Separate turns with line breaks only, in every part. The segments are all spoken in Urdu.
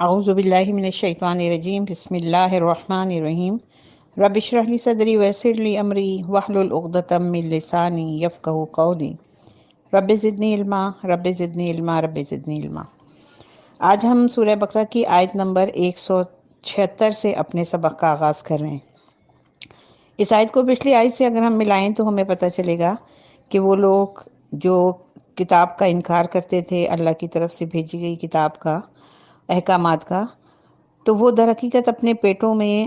اعوذ باللہ من الشیطان الرجیم بسم اللہ الرحمن الرحیم رب اشرح لی صدری ویسر لی امری واحلل عقدۃ من لسانی یفقہوا قولی رب زدنی علما رب زدنی علما رب زدنی علما۔ آج ہم سورہ بقرہ کی آیت نمبر 176 سے اپنے سبق کا آغاز کر رہے ہیں۔ اس آیت کو پچھلی آیت سے اگر ہم ملائیں تو ہمیں پتہ چلے گا کہ وہ لوگ جو کتاب کا انکار کرتے تھے، اللہ کی طرف سے بھیجی گئی کتاب کا، احکامات کا، تو وہ در حقیقت اپنے پیٹوں میں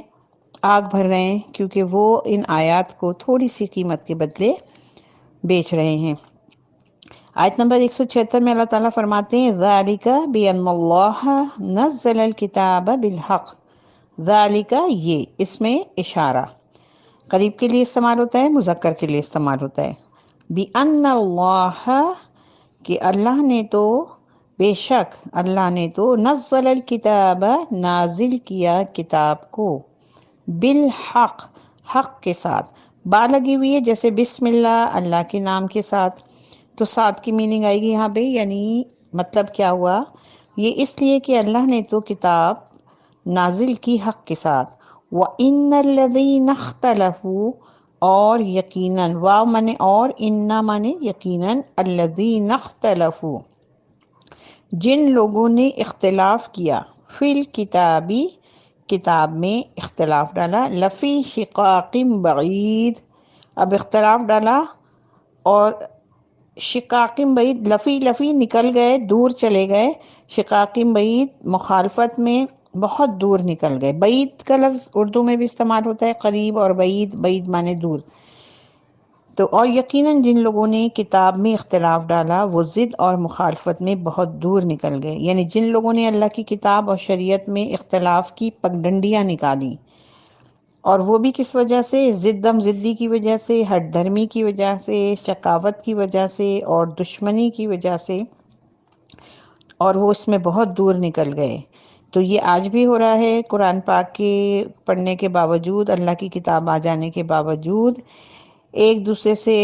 آگ بھر رہے ہیں، کیونکہ وہ ان آیات کو تھوڑی سی قیمت کے بدلے بیچ رہے ہیں۔ آیت نمبر 176 میں اللہ تعالیٰ فرماتے ہیں ذَلِكَ بِأَنَّ اللَّهَ نَزَّلَ الْكِتَابَ بِالْحَقِّ، ذَلِكَ یہ، اس میں اشارہ قریب کے لیے استعمال ہوتا ہے، مذکر کے لیے استعمال ہوتا ہے۔ بِأَنَّ اللَّهَ کہ اللہ نے تو، بے شک اللہ نے تو، نزل الکتاب نازل کیا کتاب کو، بالحق حق کے ساتھ، با لگی ہوئی ہے جیسے بسم اللہ، اللہ کے نام کے ساتھ، تو ساتھ کی میننگ آئے گی یہاں پہ، یعنی مطلب کیا ہوا، یہ اس لیے کہ اللہ نے تو کتاب نازل کی حق کے ساتھ۔ وَإِنَّ الَّذِينَ اخْتَلَفُوا اور یقیناً، واو مانے اور، اِنَّا مانے یقیناً، الَّذِينَ اخْتَلَفُوا جن لوگوں نے اختلاف کیا، فی الکتابی کتاب میں اختلاف ڈالا، لفی شقاق بعید، اب اختلاف ڈالا اور شقاق بعید، لفی لفی نکل گئے، دور چلے گئے، شقاق بعید مخالفت میں بہت دور نکل گئے۔ بعید کا لفظ اردو میں بھی استعمال ہوتا ہے، قریب اور بعید، بعید مانے دور۔ تو اور یقیناً جن لوگوں نے کتاب میں اختلاف ڈالا وہ ضد اور مخالفت میں بہت دور نکل گئے، یعنی جن لوگوں نے اللہ کی کتاب اور شریعت میں اختلاف کی پگڈنڈیاں نکالی، اور وہ بھی کس وجہ سے، ضدم ضدی کی وجہ سے، ہٹ دھرمی کی وجہ سے، شقاوت کی وجہ سے اور دشمنی کی وجہ سے، اور وہ اس میں بہت دور نکل گئے۔ تو یہ آج بھی ہو رہا ہے، قرآن پاک کے پڑھنے کے باوجود، اللہ کی کتاب آ جانے کے باوجود، ایک دوسرے سے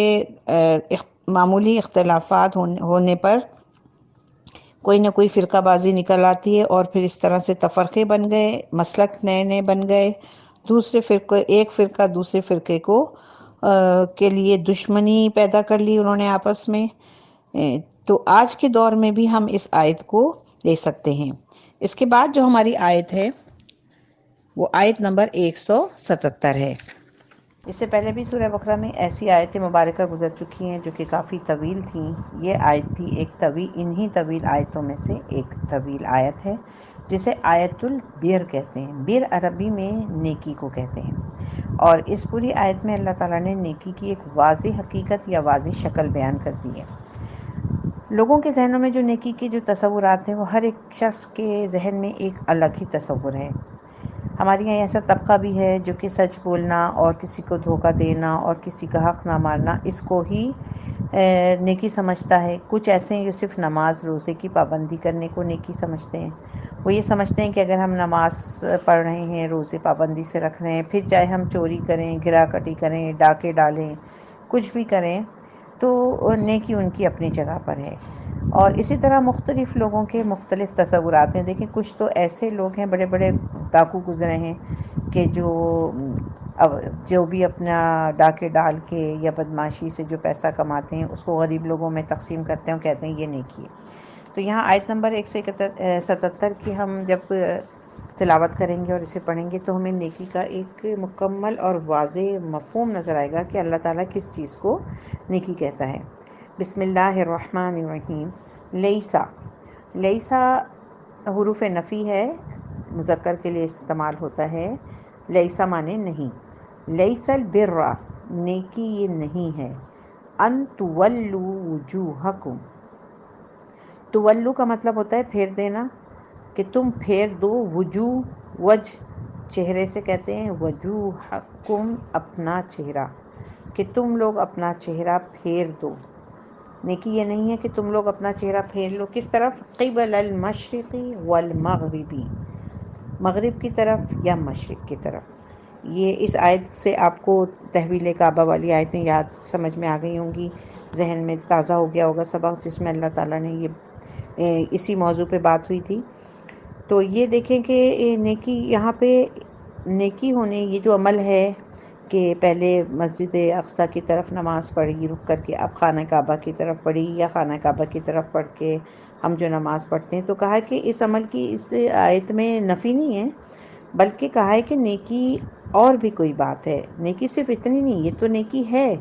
معمولی اختلافات ہونے پر کوئی نہ کوئی فرقہ بازی نکل آتی ہے، اور پھر اس طرح سے تفرقے بن گئے، مسلک نئے نئے بن گئے، دوسرے فرقے، ایک فرقہ دوسرے فرقے کو کے لیے دشمنی پیدا کر لی انہوں نے آپس میں۔ تو آج کے دور میں بھی ہم اس آیت کو لے سکتے ہیں۔ اس کے بعد جو ہماری آیت ہے وہ آیت نمبر 177 ہے۔ اس سے پہلے بھی سورہ بقرہ میں ایسی آیتیں مبارکہ گزر چکی ہیں جو کہ کافی طویل تھیں۔ یہ آیت بھی ایک انہی طویل آیتوں میں سے ایک طویل آیت ہے، جسے آیت البر کہتے ہیں۔ بر عربی میں نیکی کو کہتے ہیں، اور اس پوری آیت میں اللہ تعالیٰ نے نیکی کی ایک واضح حقیقت یا واضح شکل بیان کر دی ہے۔ لوگوں کے ذہنوں میں جو نیکی کے جو تصورات ہیں، وہ ہر ایک شخص کے ذہن میں ایک الگ ہی تصور ہے۔ ہمارے یہاں ایسا طبقہ بھی ہے جو کہ سچ بولنا اور کسی کو دھوکہ دینا اور کسی کا حق نہ مارنا، اس کو ہی نیکی سمجھتا ہے۔ کچھ ایسے ہیں جو صرف نماز روزے کی پابندی کرنے کو نیکی سمجھتے ہیں۔ وہ یہ سمجھتے ہیں کہ اگر ہم نماز پڑھ رہے ہیں، روزے پابندی سے رکھ رہے ہیں، پھر چاہے ہم چوری کریں، گرا کٹی کریں، ڈاکے ڈالیں، کچھ بھی کریں، تو نیکی ان کی اپنی جگہ پر ہے۔ اور اسی طرح مختلف لوگوں کے مختلف تصورات ہیں۔ دیکھیں کچھ تو ایسے لوگ ہیں، بڑے بڑے ڈاکو گزرے ہیں، کہ جو بھی اپنا ڈاکے ڈال کے یا بدمعاشی سے جو پیسہ کماتے ہیں اس کو غریب لوگوں میں تقسیم کرتے ہیں اور کہتے ہیں یہ نیکی ہے۔ تو یہاں آیت نمبر 177 کی ہم جب تلاوت کریں گے اور اسے پڑھیں گے تو ہمیں نیکی کا ایک مکمل اور واضح مفہوم نظر آئے گا کہ اللہ تعالیٰ کس چیز کو نیکی کہتا ہے۔ بسم اللہ الرحمن الرحیم۔ لیسا، لیسا حروف نفی ہے، مذکر کے لیے استعمال ہوتا ہے۔ لیسا مانے نہیں۔ لیسا البر، نیکی یہ نہیں ہے، ان تولوا وجوہکم، تولو کا مطلب ہوتا ہے پھیر دینا، کہ تم پھیر دو، وجہ چہرے سے کہتے ہیں، وجوہکم اپنا چہرہ، کہ تم لوگ اپنا چہرہ پھیر دو۔ نیکی یہ نہیں ہے کہ تم لوگ اپنا چہرہ پھیر لو، کس طرف، قبل المشرقی والمغربی، مغرب کی طرف یا مشرق کی طرف۔ یہ اس آیت سے آپ کو تحویل کعبہ والی آیتیں یاد سمجھ میں آ گئی ہوں گی، ذہن میں تازہ ہو گیا ہوگا سبق جس میں اللہ تعالیٰ نے یہ اسی موضوع پہ بات ہوئی تھی۔ تو یہ دیکھیں کہ نیکی یہاں پہ نیکی ہونے یہ جو عمل ہے کہ پہلے مسجد اقصیٰ کی طرف نماز پڑھی رک کر کے، اب خانہ کعبہ کی طرف پڑھی یا خانہ کعبہ کی طرف پڑھ کے ہم جو نماز پڑھتے ہیں، تو کہا کہ اس عمل کی اس آیت میں نفی نہیں ہے، بلکہ کہا ہے کہ نیکی اور بھی کوئی بات ہے، نیکی صرف اتنی نہیں، یہ تو نیکی ہے،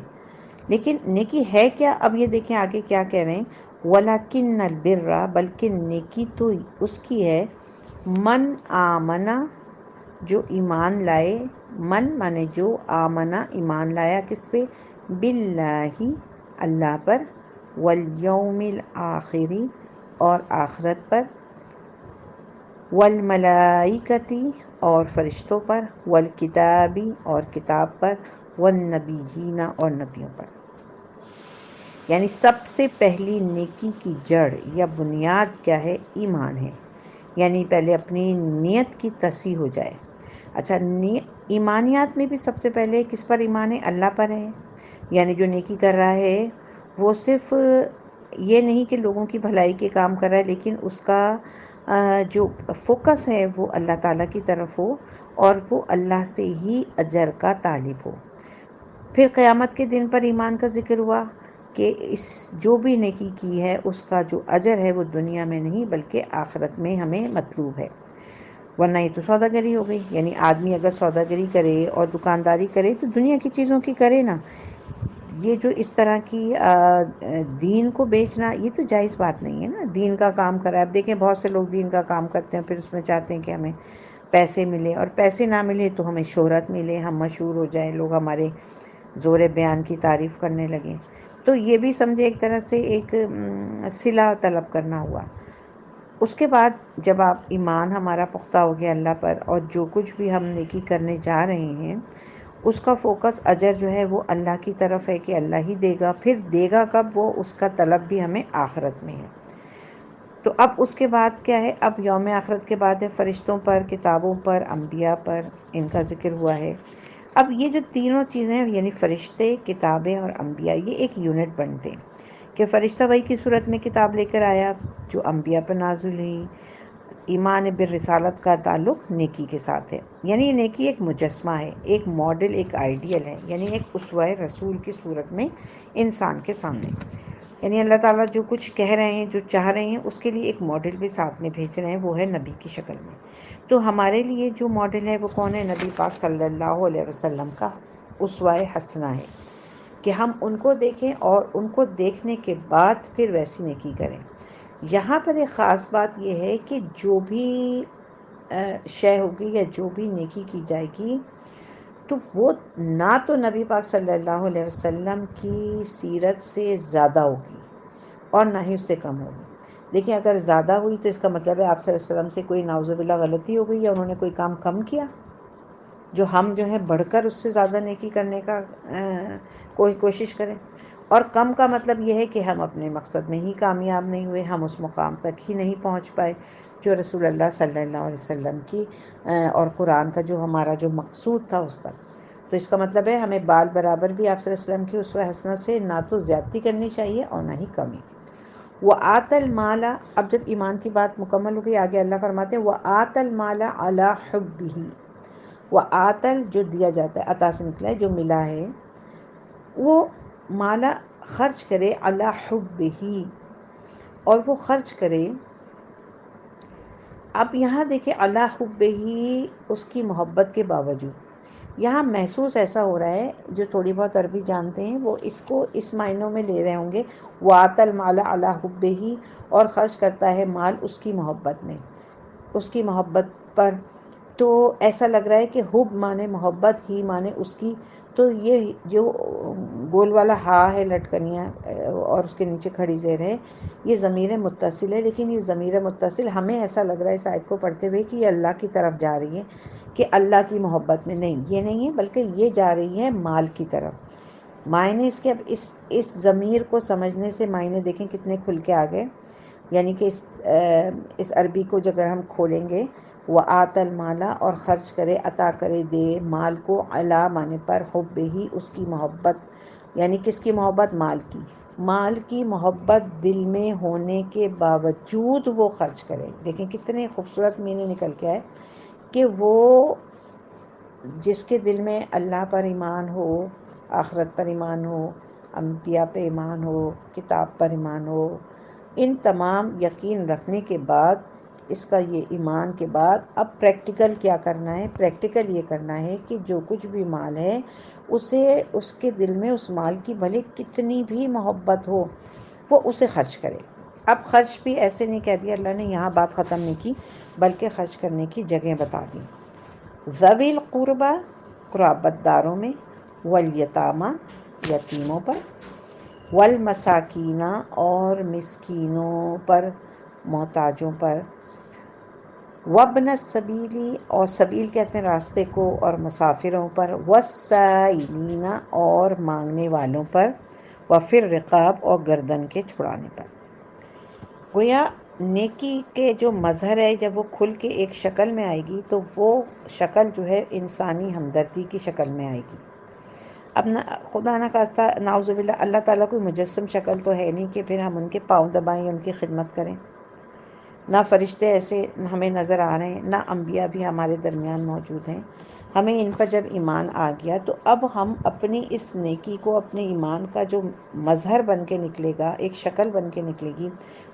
لیکن نیکی ہے کیا؟ اب یہ دیکھیں آگے کیا کہہ رہے ہیں، وَلَكِنَّ الْبِرَّ، بلکہ نیکی تو اس کی ہے، من آمنا، جو ایمان لائے، من مانے جو، آمنا ایمان لایا کس پہ؟ باللہ، اللہ پر، والیوم الآخری، اور آخرت پر، والملائکتی، اور فرشتوں پر، والکتابی، اور کتاب پر، والنبیین، اور نبیوں پر۔ یعنی سب سے پہلی نیکی کی جڑ یا بنیاد کیا ہے؟ ایمان ہے، یعنی پہلے اپنی نیت کی تصحیح ہو جائے۔ اچھا، ایمانیات میں بھی سب سے پہلے کس پر ایمان ہے؟ اللہ پر ہے، یعنی جو نیکی کر رہا ہے وہ صرف یہ نہیں کہ لوگوں کی بھلائی کے کام کر رہا ہے، لیکن اس کا جو فوکس ہے وہ اللہ تعالیٰ کی طرف ہو، اور وہ اللہ سے ہی اجر کا طالب ہو۔ پھر قیامت کے دن پر ایمان کا ذکر ہوا کہ اس جو بھی نیکی کی ہے اس کا جو اجر ہے وہ دنیا میں نہیں بلکہ آخرت میں ہمیں مطلوب ہے، ورنہ یہ تو سوداگری ہو گئی۔ یعنی آدمی اگر سوداگری کرے اور دکانداری کرے تو دنیا کی چیزوں کی کرے نا، یہ جو اس طرح کی دین کو بیچنا، یہ تو جائز بات نہیں ہے نا۔ دین کا کام کرا ہے، اب دیکھیں بہت سے لوگ دین کا کام کرتے ہیں، پھر اس میں چاہتے ہیں کہ ہمیں پیسے ملے، اور پیسے نہ ملے تو ہمیں شہرت ملے، ہم مشہور ہو جائیں، لوگ ہمارے زور بیان کی تعریف کرنے لگیں، تو یہ بھی سمجھے ایک طرح سے ایک صلہ طلب کرنا ہوا۔ اس کے بعد جب آپ ایمان ہمارا پختہ ہو گیا اللہ پر، اور جو کچھ بھی ہم نیکی کرنے جا رہے ہیں اس کا فوکس اجر جو ہے وہ اللہ کی طرف ہے کہ اللہ ہی دے گا، پھر دے گا کب؟ وہ اس کا طلب بھی ہمیں آخرت میں ہے۔ تو اب اس کے بعد کیا ہے؟ اب یوم آخرت کے بعد ہے فرشتوں پر، کتابوں پر، انبیاء پر، ان کا ذکر ہوا ہے۔ اب یہ جو تینوں چیزیں ہیں، یعنی فرشتے، کتابیں اور انبیاء، یہ ایک یونٹ بنتے ہیں کہ فرشتہ وحی کی صورت میں کتاب لے کر آیا جو انبیاء پر نازل ہوئی۔ ایمان بالرسالت کا تعلق نیکی کے ساتھ ہے، یعنی یہ نیکی ایک مجسمہ ہے، ایک ماڈل، ایک آئیڈیل ہے، یعنی ایک اسوہ رسول کی صورت میں انسان کے سامنے، یعنی اللہ تعالیٰ جو کچھ کہہ رہے ہیں، جو چاہ رہے ہیں، اس کے لیے ایک ماڈل بھی ساتھ میں بھیج رہے ہیں، وہ ہے نبی کی شکل میں۔ تو ہمارے لیے جو ماڈل ہے وہ کون ہے؟ نبی پاک صلی اللہ علیہ وسلم کا اسوہ حسنہ ہے، کہ ہم ان کو دیکھیں اور ان کو دیکھنے کے بعد پھر ویسی نیکی کریں۔ یہاں پر ایک خاص بات یہ ہے کہ جو بھی شے ہوگی یا جو بھی نیکی کی جائے گی تو وہ نہ تو نبی پاک صلی اللہ علیہ وسلم کی سیرت سے زیادہ ہوگی اور نہ ہی اس سے کم ہوگی۔ دیکھیں اگر زیادہ ہوئی تو اس کا مطلب ہے آپ صلی اللہ علیہ وسلم سے کوئی نعوذ باللہ غلطی ہو گئی یا انہوں نے کوئی کام کم کیا، جو ہم جو ہے بڑھ کر اس سے زیادہ نیکی کرنے کا کوشش کریں۔ اور کم کا مطلب یہ ہے کہ ہم اپنے مقصد میں ہی کامیاب نہیں ہوئے، ہم اس مقام تک ہی نہیں پہنچ پائے جو رسول اللہ صلی اللہ علیہ وسلم کی اور قرآن کا جو ہمارا جو مقصود تھا اس تک۔ تو اس کا مطلب ہے ہمیں بال برابر بھی آپ صلی اللہ علیہ وسلم کی اسوہ حسنہ سے نہ تو زیادتی کرنی چاہیے اور نہ ہی کمی۔ وَآتَ الْمَالَ، اب جب ایمان کی بات مکمل ہو گئی، آگے اللہ فرماتے ہیں وَآتَ الْمَالَ عَلَى حُبِّهِ، وَآتَ جو دیا جاتا ہے، عطا سے نکلا ہے، جو ملا ہے، وہ مالا خرچ کرے، علی حبہ، اور وہ خرچ کرے۔ اب یہاں دیکھیں علی حبہ، اس کی محبت کے باوجود، یہاں محسوس ایسا ہو رہا ہے، جو تھوڑی بہت عربی جانتے ہیں وہ اس کو اس معنوں میں لے رہے ہوں گے، وَآتَ الْمَالَ عَلَى حُبِّهِ، اور خرچ کرتا ہے مال اس کی محبت میں، اس کی محبت پر۔ تو ایسا لگ رہا ہے کہ حب مانے محبت، ہی مانے اس کی، تو یہ جو گول والا ہا ہے لٹکنیاں اور اس کے نیچے کھڑی زیر ہے، یہ ضمیر متصل ہے، لیکن یہ ضمیر متصل ہمیں ایسا لگ رہا ہے اس آیت کو پڑھتے ہوئے کہ یہ اللہ کی طرف جا رہی ہے، کہ اللہ کی محبت میں نہیں، یہ نہیں ہے، بلکہ یہ جا رہی ہے مال کی طرف۔ معنی اس کے اب اس ضمیر کو سمجھنے سے معنی دیکھیں کتنے کھل کے آ گئے، یعنی کہ اس عربی کو اگر ہم کھولیں گے، وَآتَ الْمَالَ، اور خرچ کرے، عطا کرے، دے مال کو، علی مانے پر، حب ہی، اس کی محبت، یعنی کس کی محبت؟ مال کی۔ مال کی محبت دل میں ہونے کے باوجود وہ خرچ کرے. دیکھیں کتنے خوبصورت معنی نکل کے آئے کہ وہ جس کے دل میں اللہ پر ایمان ہو، آخرت پر ایمان ہو، انبیاء پہ ایمان ہو، کتاب پر ایمان ہو، ان تمام یقین رکھنے کے بعد، اس کا یہ ایمان کے بعد اب پریکٹیکل کیا کرنا ہے؟ پریکٹیکل یہ کرنا ہے کہ جو کچھ بھی مال ہے اسے اس کے دل میں اس مال کی بھلے کتنی بھی محبت ہو وہ اسے خرچ کرے. اب خرچ بھی ایسے نہیں کہہ دیا اللہ نے، یہاں بات ختم نہیں کی بلکہ خرچ کرنے کی جگہیں بتا دیں. ذوی القربہ قرابت داروں میں، والیتامہ یتیموں پر، والمساکین اور مسکینوں پر، محتاجوں پر، وابن السبیل اور سبیل کہتے ہیں راستے کو، اور مسافروں پر، والسائلین اور مانگنے والوں پر، وفی الرقاب اور گردن کے چھڑانے پر. گویا نیکی کے جو مظہر ہے جب وہ کھل کے ایک شکل میں آئے گی تو وہ شکل جو ہے انسانی ہمدردی کی شکل میں آئے گی. اب خدا نہ خواستہ نعوذ باللہ اللہ تعالیٰ کوئی مجسم شکل تو ہے نہیں کہ پھر ہم ان کے پاؤں دبائیں، ان کی خدمت کریں. نہ فرشتے ایسے ہمیں نظر آ رہے ہیں، نہ انبیاء بھی ہمارے درمیان موجود ہیں. ہمیں ان پر جب ایمان آ گیا تو اب ہم اپنی اس نیکی کو، اپنے ایمان کا جو مظہر بن کے نکلے گا، ایک شکل بن کے نکلے گی،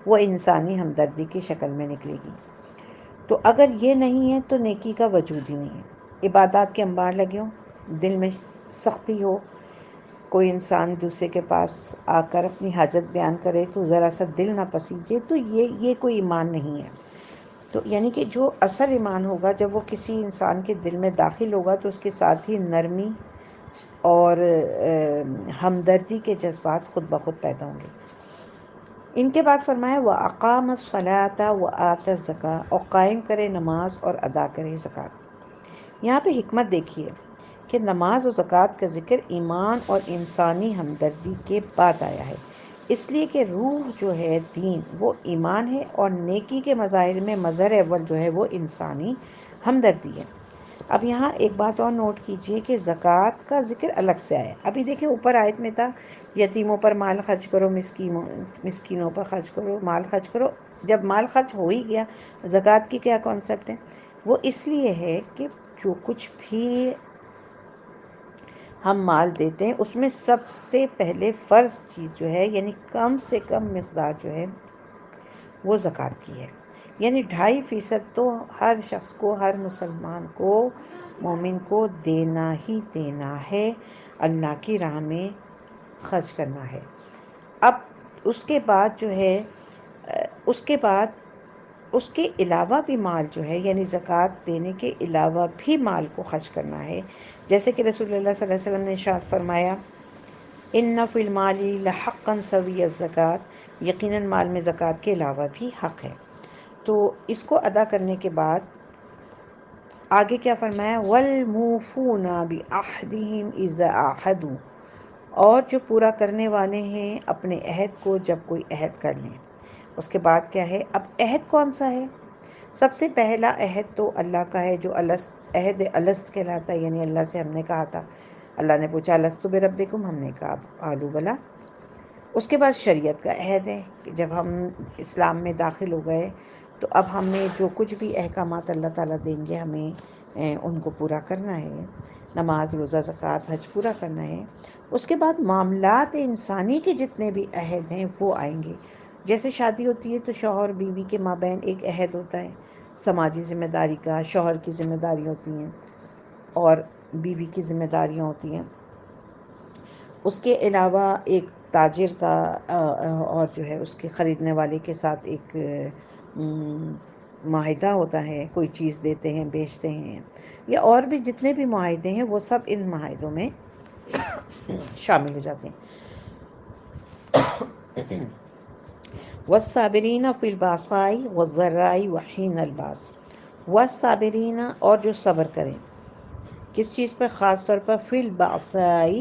وہ انسانی ہمدردی کی شکل میں نکلے گی. تو اگر یہ نہیں ہے تو نیکی کا وجود ہی نہیں ہے. عبادات کے انبار لگے ہوں، دل میں سختی ہو، کوئی انسان دوسرے کے پاس آ کر اپنی حاجت بیان کرے تو ذرا سا دل نہ پسیجے، تو یہ کوئی ایمان نہیں ہے. تو یعنی کہ جو اصل ایمان ہوگا جب وہ کسی انسان کے دل میں داخل ہوگا تو اس کے ساتھ ہی نرمی اور ہمدردی کے جذبات خود بخود پیدا ہوں گے. ان کے بعد فرمایا وَأَقَامَ الصَّلَاةَ وَآتَى الزَّكَاةَ، اور قائم کرے نماز اور ادا کرے زکوٰۃ. یہاں پہ حکمت دیکھیے کہ نماز و زکوٰۃ کا ذکر ایمان اور انسانی ہمدردی کے بعد آیا ہے، اس لیے کہ روح جو ہے دین وہ ایمان ہے، اور نیکی کے مظاہر میں مظہر اول جو ہے وہ انسانی ہمدردی ہے. اب یہاں ایک بات اور نوٹ کیجئے کہ زکوٰۃ کا ذکر الگ سے آیا. ابھی دیکھیں اوپر آیت میں تھا یتیموں پر مال خرچ کرو، مسکینوں پر خرچ کرو، مال خرچ کرو. جب مال خرچ ہو ہی گیا، زکوٰۃ کی کیا کانسیپٹ ہے؟ وہ اس لیے ہے کہ جو کچھ بھی ہم مال دیتے ہیں اس میں سب سے پہلے فرض چیز جو ہے، یعنی کم سے کم مقدار جو ہے وہ زکوٰۃ کی ہے. یعنی 2.5% تو ہر شخص کو، ہر مسلمان کو، مومن کو دینا ہی دینا ہے، اللہ کی راہ میں خرچ کرنا ہے. اب اس کے بعد جو ہے اس کے علاوہ بھی مال جو ہے، یعنی زکوٰۃ دینے کے علاوہ بھی مال کو خرچ کرنا ہے. جیسے کہ رسول اللہ صلی اللہ علیہ وسلم نے ارشاد فرمایا ان فی المال لحقا سوی الزکوٰۃ، یقیناً مال میں زکوٰۃ کے علاوہ بھی حق ہے. تو اس کو ادا کرنے کے بعد آگے کیا فرمایا والموفون بعہدہم اذا عاہدوا، اور جو پورا کرنے والے ہیں اپنے عہد کو جب کوئی عہد کر لیں. اس کے بعد کیا ہے؟ اب عہد کون سا ہے؟ سب سے پہلا عہد تو اللہ کا ہے جو عہد الست کہلاتا ہے، یعنی اللہ سے ہم نے کہا تھا، اللہ نے پوچھا الست بربکم، ہم نے کہا قالوا بلی. اس کے بعد شریعت کا عہد ہے کہ جب ہم اسلام میں داخل ہو گئے تو اب ہمیں جو کچھ بھی احکامات اللہ تعالیٰ دیں گے ہمیں ان کو پورا کرنا ہے، نماز، روزہ، زکوٰۃ، حج پورا کرنا ہے. اس کے بعد معاملات انسانی کے جتنے بھی عہد ہیں وہ آئیں گے. جیسے شادی ہوتی ہے تو شوہر بیوی کے مابین ایک عہد ہوتا ہے سماجی ذمہ داری کا، شوہر کی ذمہ داری ہوتی ہیں اور بیوی کی ذمہ داریاں ہوتی ہیں. اس کے علاوہ ایک تاجر کا اور جو ہے اس کے خریدنے والے کے ساتھ ایک معاہدہ ہوتا ہے، کوئی چیز دیتے ہیں، بیچتے ہیں، یا اور بھی جتنے بھی معاہدے ہیں وہ سب ان معاہدوں میں شامل ہو جاتے ہیں. والصابرین فی الباساء والضراء وحین الباس، والصابرین اور جو صبر کریں. کس چیز پر؟ خاص طور پر فی الباساء،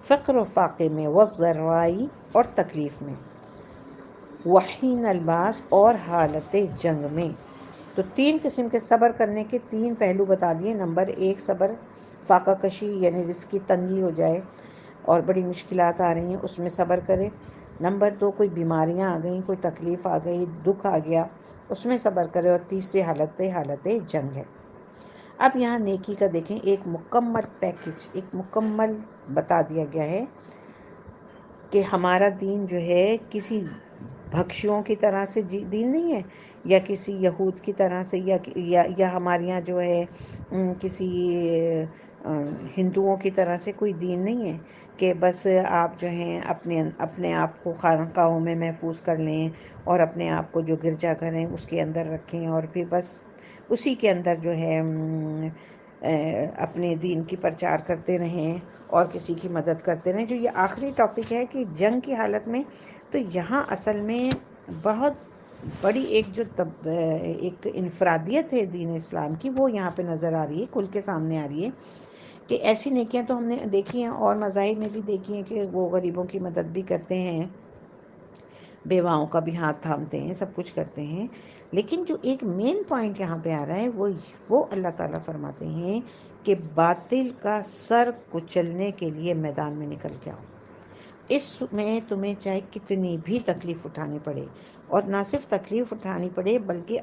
فقر و فاقے میں، والضراء اور تکلیف میں، وحین الباس اور حالت جنگ میں. تو 3 قسم کے صبر کرنے کے 3 پہلو بتا دیے. نمبر 1 صبر فاقہ کشی، یعنی رزق کی تنگی ہو جائے، اور بڑی مشکلات آ رہی ہیں اس میں صبر کرے۔ نمبر 2، کوئی بیماریاں آ گئیں، کوئی تکلیف آ گئی، دکھ آ گیا، اس میں صبر کرے۔ اور تیسری حالت جنگ ہے۔ اب یہاں نیکی کا دیکھیں ایک مکمل پیکج، ایک مکمل بتا دیا گیا ہے کہ ہمارا دین جو ہے کسی بھکشیوں کی طرح سے دین نہیں ہے، یا کسی یہود کی طرح سے، یا ہمارے یہاں جو ہے کسی ہندوؤں کی طرح سے کوئی دین نہیں ہے کہ بس آپ جو ہیں اپنے آپ کو خانقاہوں میں محفوظ کر لیں اور اپنے آپ کو جو گرجا گھر ہیں اس کے اندر رکھیں اور پھر بس اسی کے اندر جو ہے اپنے دین کی پرچار کرتے رہیں اور کسی کی مدد کرتے رہیں۔ جو یہ آخری ٹاپک ہے کہ جنگ کی حالت میں، تو یہاں اصل میں بہت بڑی ایک انفرادیت ہے دین اسلام کی، وہ یہاں پہ نظر آ رہی ہے، کھل کے سامنے آ رہی ہے کہ ایسی نیکیاں تو ہم نے دیکھی ہیں اور مذاہب میں بھی دیکھی ہیں کہ وہ غریبوں کی مدد بھی کرتے ہیں، بیواؤں کا بھی ہاتھ تھامتے ہیں، سب کچھ کرتے ہیں۔ لیکن جو ایک مین پوائنٹ یہاں پہ آ رہا ہے وہ اللہ تعالیٰ فرماتے ہیں کہ باطل کا سر کچلنے کے لیے میدان میں نکل کے آؤ۔ اس میں تمہیں چاہے کتنی بھی تکلیف اٹھانی پڑے، اور نہ صرف تکلیف اٹھانی پڑے بلکہ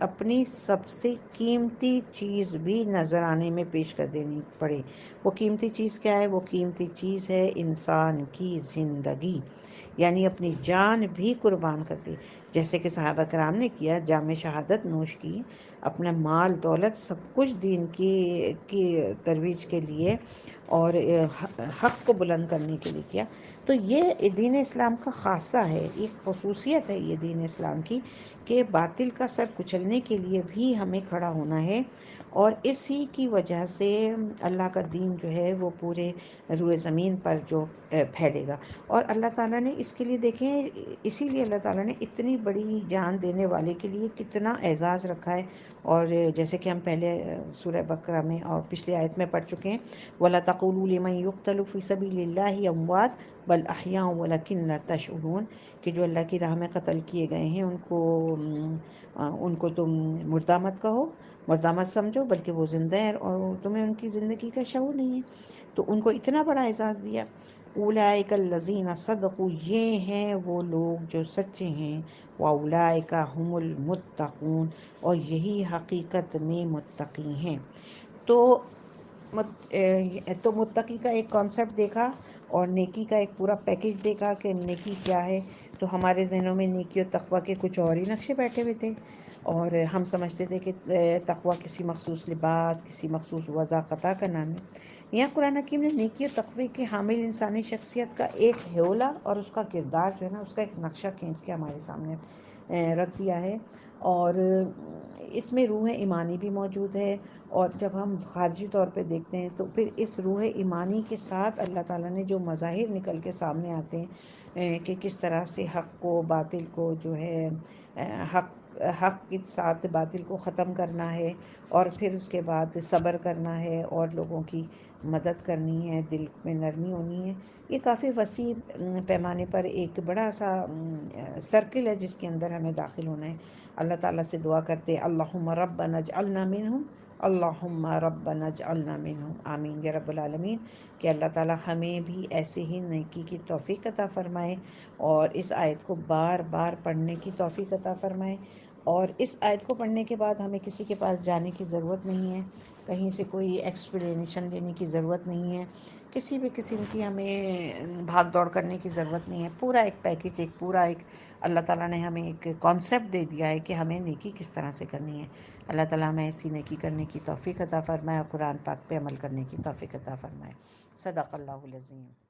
اپنی سب سے قیمتی چیز بھی نذرانے میں پیش کر دینی پڑے۔ وہ قیمتی چیز کیا ہے؟ وہ قیمتی چیز ہے انسان کی زندگی، یعنی اپنی جان بھی قربان کر دی، جیسے کہ صحابہ کرام نے کیا، جام شہادت نوش کی، اپنا مال دولت سب کچھ دین کی ترویج کے لیے اور حق کو بلند کرنے کے لیے کیا۔ تو یہ دین اسلام کا خاصہ ہے، ایک خصوصیت ہے یہ دین اسلام کی کہ باطل کا سر کچلنے کے لیے بھی ہمیں کھڑا ہونا ہے، اور اسی کی وجہ سے اللہ کا دین جو ہے وہ پورے روئے زمین پر جو پھیلے گا۔ اور اللہ تعالیٰ نے اس کے لیے دیکھیں، اسی لیے اللہ تعالیٰ نے اتنی بڑی جان دینے والے کے لیے کتنا اعزاز رکھا ہے۔ اور جیسے کہ ہم پہلے سورہ بقرہ میں اور پچھلی آیت میں پڑھ چکے ہیں، وَلَا تَقُولُوا لِمَن يُقْتَلُ فِي سَبِيلِ اللَّهِ أَمْوَاتٌ بَلْ أَحْيَاءٌ وَلَكِنْ لَا تَشْعُرُونَ، کہ جو اللہ کی راہ میں قتل کیے گئے ہیں ان کو تم مردہ مت کہو، مردہ مت سمجھو، بلکہ وہ زندہ ہیں اور تمہیں ان کی زندگی کا شعور نہیں ہے۔ تو ان کو اتنا بڑا اعزاز دیا۔ اولئک الذین صدقوا، یہ ہیں وہ لوگ جو سچے ہیں، واولئک هم المتقون، اور یہی حقیقت میں متقی ہیں۔ تو متقی کا ایک کانسیپٹ دیکھا اور نیکی کا ایک پورا پیکج دیکھا کہ نیکی کیا ہے۔ تو ہمارے ذہنوں میں نیکی اور تقوی کے کچھ اور ہی نقشے بیٹھے ہوئے تھے، اور ہم سمجھتے تھے کہ تقوی کسی مخصوص لباس، کسی مخصوص وضاقتہ کا نام ہے۔ یہاں قرآن حکیم نے نیکی اور تقوی کے حامل انسانی شخصیت کا ایک حیولہ اور اس کا کردار جو ہے نا، اس کا ایک نقشہ کھینچ کے ہمارے سامنے رکھ دیا ہے، اور اس میں روح ایمانی بھی موجود ہے۔ اور جب ہم خارجی طور پہ دیکھتے ہیں تو پھر اس روح ایمانی کے ساتھ اللہ تعالیٰ نے جو مظاہر نکل کے سامنے آتے ہیں کہ کس طرح سے حق کو، باطل کو جو ہے حق کے ساتھ باطل کو ختم کرنا ہے، اور پھر اس کے بعد صبر کرنا ہے اور لوگوں کی مدد کرنی ہے، دل میں نرمی ہونی ہے۔ یہ کافی وسیع پیمانے پر ایک بڑا سا سرکل ہے جس کے اندر ہمیں داخل ہونا ہے۔ اللہ تعالیٰ سے دعا کرتے اللہم ربنا اجعلنا منہم، اللہم ربنا اجعلنا منہم، آمین یا رب العالمین، کہ اللہ تعالیٰ ہمیں بھی ایسے ہی نیکی کی توفیق عطا فرمائے، اور اس آیت کو بار بار پڑھنے کی توفیق عطا فرمائے۔ اور اس آیت کو پڑھنے کے بعد ہمیں کسی کے پاس جانے کی ضرورت نہیں ہے، کہیں سے کوئی ایکسپلینیشن لینے کی ضرورت نہیں ہے، کسی بھی قسم کی ہمیں بھاگ دوڑ کرنے کی ضرورت نہیں ہے۔ پورا ایک پیکج، ایک اللہ تعالیٰ نے ہمیں ایک کانسیپٹ دے دیا ہے کہ ہمیں نیکی کس طرح سے کرنی ہے۔ اللہ تعالیٰ ہمیں ایسی نیکی کرنے کی توفیق عطا فرمائے اور قرآن پاک پہ عمل کرنے کی توفیق عطا فرمائے۔ صدق اللہ العظیم۔